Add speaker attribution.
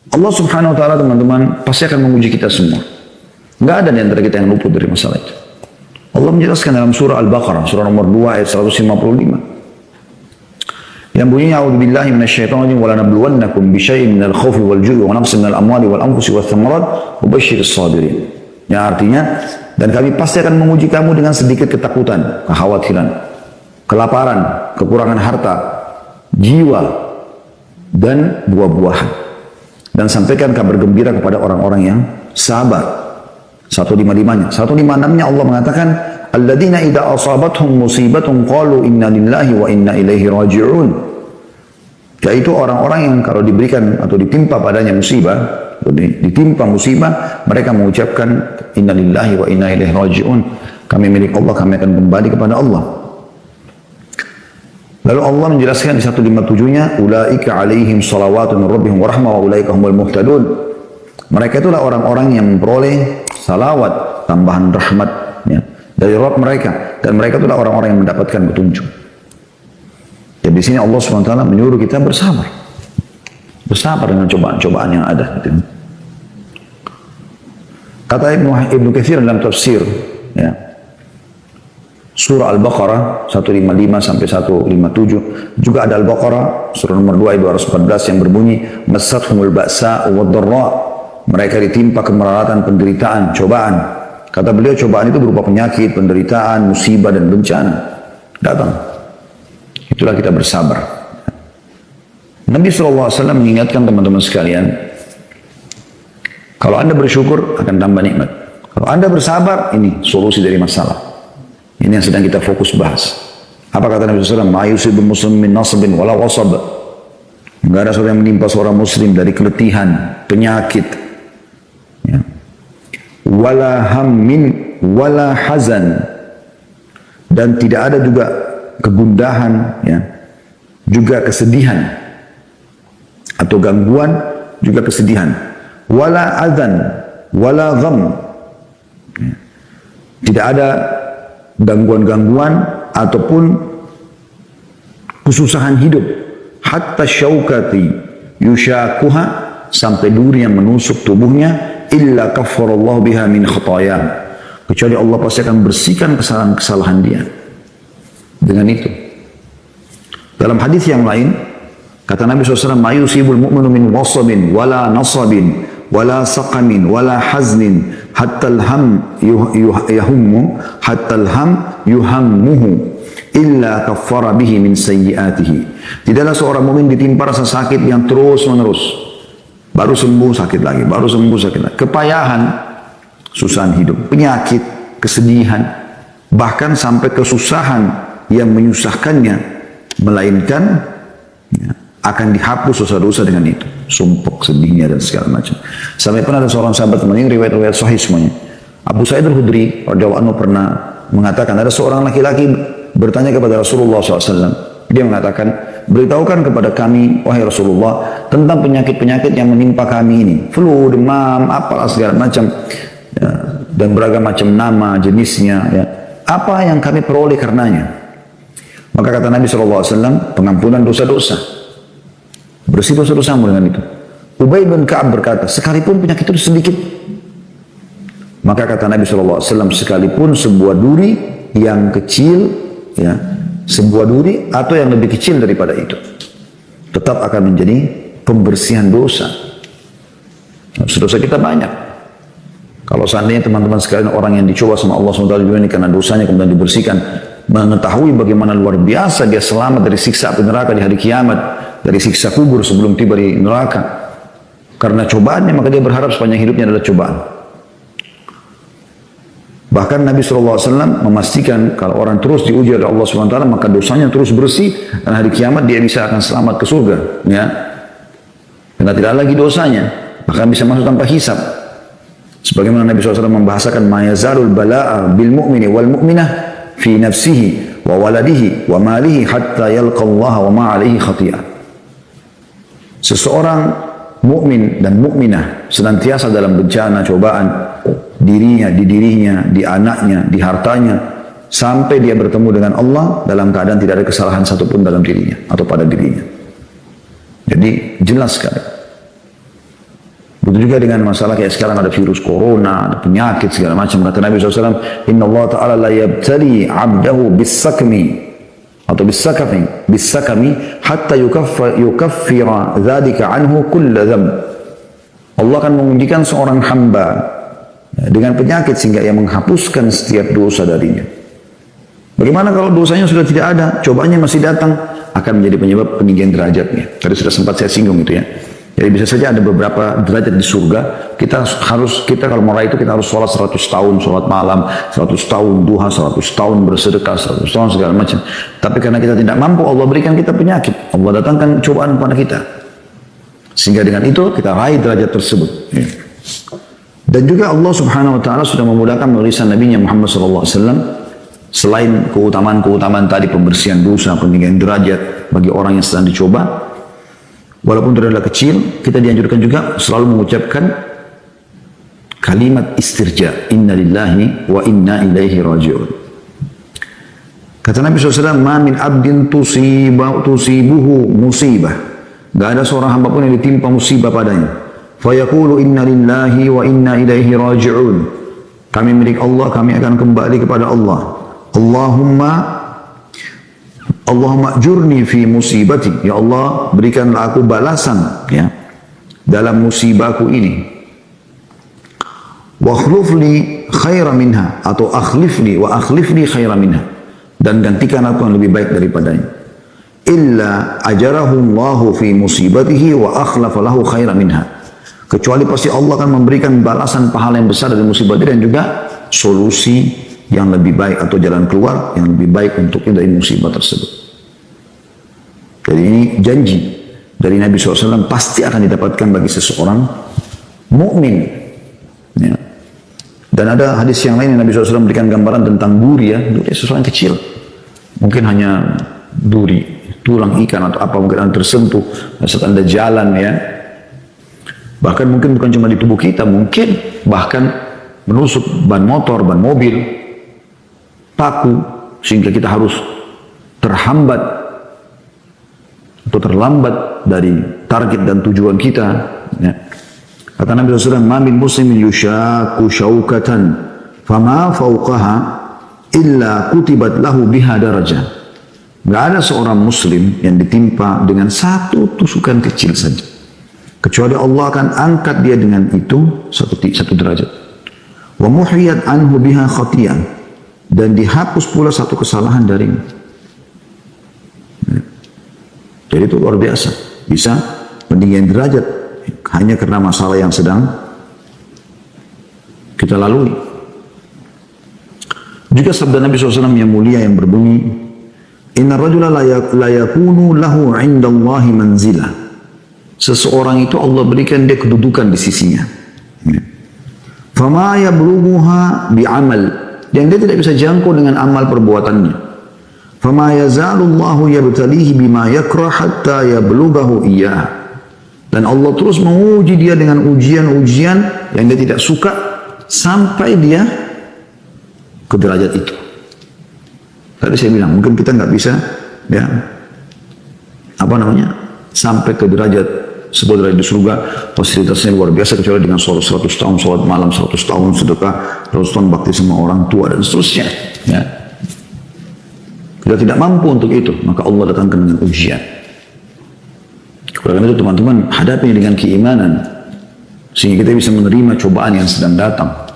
Speaker 1: Allah subhanahu wa ta'ala teman-teman pasti akan menguji kita semua. Nggak ada di antara kita yang luput dari masalah itu. Allah menjelaskan dalam surah Al-Baqarah, surah nomor 2 ayat 155. Yang bunyinya a'udzubillahi minasyaitonir rajim wa lanabluwannakum bisyai'in minal khaufi wal ju'i wa naqsin minal amwali wal anfusi wath thamarat wa basyyiris sabirin. Yang artinya, dan kami pasti akan menguji kamu dengan sedikit ketakutan, kekhawatiran, kelaparan, kekurangan harta, jiwa, dan buah-buahan. Dan sampaikan kabar gembira kepada orang-orang yang sabar. 155-nya. 156-nya Allah mengatakan, alladzina idza asabathum musibatun qalu inna lillahi wa inna ilaihi raji'un. Yaitu orang-orang yang kalau diberikan atau ditimpa padanya musibah, atau ditimpa musibah, mereka mengucapkan inna lillahi wa inna ilaihi raji'un. Kami milik Allah, kami akan kembali kepada Allah. Lalu Allah menjelaskan di 157-nya, ulaika alaihim salawatun min rabbihim wa rahmah wa ulaika humul muhtadun. Mereka itulah orang-orang yang memperoleh salawat, tambahan rahmat ya, dari Rabb mereka, dan mereka itulah orang-orang yang mendapatkan petunjuk. Jadi di sini Allah SWT menyuruh kita bersabar. Bersabar dengan cobaan-cobaan yang ada gitu. Kata Ibnu Katsir dalam tafsir ya, surah Al-Baqarah 155 sampai 157, juga ada Al-Baqarah surah nomor 2 ayat 214 yang berbunyi massathumul ba'sa wad-dharra. Mereka ditimpa kemelaratan, penderitaan, cobaan. Kata beliau cobaan itu berupa penyakit, penderitaan, musibah dan bencana datang. Itulah kita bersabar. Nabi SAW mengingatkan teman-teman sekalian, kalau anda bersyukur akan tambah nikmat. Kalau anda bersabar, ini solusi dari masalah. Ini yang sedang kita fokus bahas. Apa kata Nabi SAW? Ma yusibu muslim min nasabin wala wasab. Enggak ada seorang yang menimpa seorang muslim dari keletihan, penyakit, ya. Wala hammin wala hazan, dan tidak ada juga kegundahan ya, juga kesedihan atau gangguan, juga kesedihan. Wala adzan wala gham, ya. Tidak ada gangguan-gangguan ataupun kesusahan hidup. Hatta syaukati yushakuha, sampai duri yang menusuk tubuhnya, illa kaffarallahu biha min khataya, kecuali Allah pasti akan bersihkan kesalahan-kesalahan dia dengan itu. Dalam hadis yang lain kata Nabi SAW, ma yusibul mu'minu min wasabin wala nasabin wala saqamin wala haznin hatta alham yahummu hatta alham yuhammuhu illa kaffara bihi min sayyiatihi. Tidaklah seorang mukmin ditimpa rasa sakit yang terus menerus, baru sembuh sakit lagi, baru sembuh sakit lagi, kepayahan, susahan hidup, penyakit, kesedihan, bahkan sampai kesusahan yang menyusahkannya, melainkan ya, akan dihapus dosa-dosa dengan itu, sumpek, sedihnya dan segala macam. Sampai pernah ada seorang sahabat teman, ini riwayat-riwayat sahih semuanya. Abu Sa'id Al-Khudri radhiyallahu anhu pernah mengatakan, ada seorang laki-laki bertanya kepada Rasulullah SAW. Dia mengatakan, beritahukan kepada kami, wahai Rasulullah, tentang penyakit-penyakit yang menimpa kami ini. Flu, demam, apalah segala macam. Ya, dan beragam macam nama, jenisnya. Ya. Apa yang kami peroleh karenanya? Maka kata Nabi SAW, pengampunan dosa-dosa. Bersih dosa-dosamu dengan itu. Ubay bin Ka'ab berkata, sekalipun penyakit itu sedikit. Maka kata Nabi SAW, sekalipun sebuah duri yang kecil, ya, sebuah duri atau yang lebih kecil daripada itu, tetap akan menjadi pembersihan dosa. Dosa kita banyak. Kalau seandainya teman-teman sekalian orang yang dicoba sama Allah SWT ini karena dosanya kemudian dibersihkan, mengetahui bagaimana luar biasa dia selamat dari siksa api neraka di hari kiamat, dari siksa kubur sebelum tiba di neraka. Karena cobaannya maka dia berharap sepanjang hidupnya adalah cobaan. Bahkan Nabi SAW memastikan kalau orang terus diuji oleh Allah SWT maka dosanya terus bersih dan hari kiamat dia bisa akan selamat ke surga, ya. Karena tidak lagi dosanya, bahkan bisa masuk tanpa hisab. Sebagaimana Nabi SAW membahasakan ma yazalul bala'a bil mu'mini wal mu'minah fi nafsihi wa waladihi wa malihi hatta yalqa Allah wa ma alaihi khati'ah. Seseorang mukmin dan mukminah senantiasa dalam bencana, cobaan, dirinya, di dirinya, di anaknya, di hartanya, sampai dia bertemu dengan Allah dalam keadaan tidak ada kesalahan satupun dalam dirinya atau pada dirinya. Jadi jelas sekali. Begitu juga dengan masalah kayak sekarang ada virus corona, ada penyakit segala macam. Kata Nabi SAW, Inna Allah Ta'ala la yabtali abdahu bisakmi atau bisakami hatta yukaffira dzalika anhu kulla dzamb. Allah akan mengujikan seorang hamba dengan penyakit sehingga ia menghapuskan setiap dosa darinya. Bagaimana kalau dosanya sudah tidak ada, cobaannya masih datang, akan menjadi penyebab peninggian derajatnya. Tadi sudah sempat saya singgung itu ya. Jadi bisa saja ada beberapa derajat di surga. Kita kalau meraih itu kita harus sholat 100 tahun, sholat malam, 100 tahun duha, 100 tahun bersedekah, 100 tahun segala macam. Tapi karena kita tidak mampu, Allah berikan kita penyakit. Allah datangkan cobaan pada kita. Sehingga dengan itu kita raih derajat tersebut. Ya. Dan juga Allah Subhanahu Wa Taala sudah memudahkan menulisan Nabi Muhammad SAW. Selain keutamaan-keutamaan tadi, pembersihan dosa, peninggian derajat bagi orang yang sedang dicoba. Walaupun derajat kecil, kita dianjurkan juga selalu mengucapkan kalimat istirja, inna lillahi wa inna ilaihi raji'un. Kata Nabi SAW, ma min abdin tusibuhu musibah. Gak ada seorang hamba pun yang ditimpa musibah padanya. Fayaqulu inna lillahi wa inna ilaihi raji'un. Kami milik Allah, kami akan kembali kepada Allah. Allahumma ajurni fi musibati. Ya Allah, berikanlah aku balasan ya dalam musibahku ini. Wa akhlifli khaira minha, atau akhlifli khaira minha, dan gantikan aku yang lebih baik daripadanya. Illa ajarahullahu fi musibatihi wa akhlafa lahu khaira minha. Kecuali pasti Allah akan memberikan balasan pahala yang besar dari musibah itu, dan juga solusi yang lebih baik atau jalan keluar yang lebih baik untuknya dari musibah tersebut. Jadi ini janji dari Nabi SAW pasti akan didapatkan bagi seseorang mukmin. Ya. Dan ada hadis yang lain yang Nabi SAW memberikan gambaran tentang duri ya. Duri sesuatu yang kecil. Mungkin hanya duri, tulang ikan atau apa, mungkin Anda tersentuh saat Anda jalan ya. Bahkan mungkin bukan cuma di tubuh kita, mungkin bahkan menusuk ban motor, ban mobil, paku, sehingga kita harus terhambat atau terlambat dari target dan tujuan kita. Ya. Kata Nabi SAW, ma min muslimin yushaku syaukatan fama fauqaha illa kutibat lahu biha darajah. Gak ada seorang muslim yang ditimpa dengan satu tusukan kecil saja, kecuali Allah akan angkat dia dengan itu satu derajat. Wa muhiyat anhu biha khatiyah, dan dihapus pula satu kesalahan darinya. Jadi itu luar biasa, bisa peninggian derajat hanya karena masalah yang sedang kita lalui. Juga sabda Nabi SAW yang mulia yang berbunyi, inna rajula la yakunu lahu indallahi manzilah. Seseorang itu Allah berikan dia kedudukan di sisinya. Fama yablughuha bi'amal, yang dia tidak bisa jangkau dengan amal perbuatannya. Fama yazalullahu yabtalihi bima yakrah hatta yablughahu iyyah. Dan Allah terus menguji dia dengan ujian-ujian yang dia tidak suka sampai dia ke derajat itu. Tadi saya bilang mungkin kita nggak bisa ya sampai ke derajat sebuah derajat di surga, fasilitasnya luar biasa, kecuali dengan sholat 100 tahun, sholat malam 100 tahun, sedekah 100 tahun, bakti sama orang tua dan seterusnya ya. Kita tidak mampu untuk itu, maka Allah datangkan dengan ujian. Karena itu teman-teman, hadapi dengan keimanan sehingga kita bisa menerima cobaan yang sedang datang.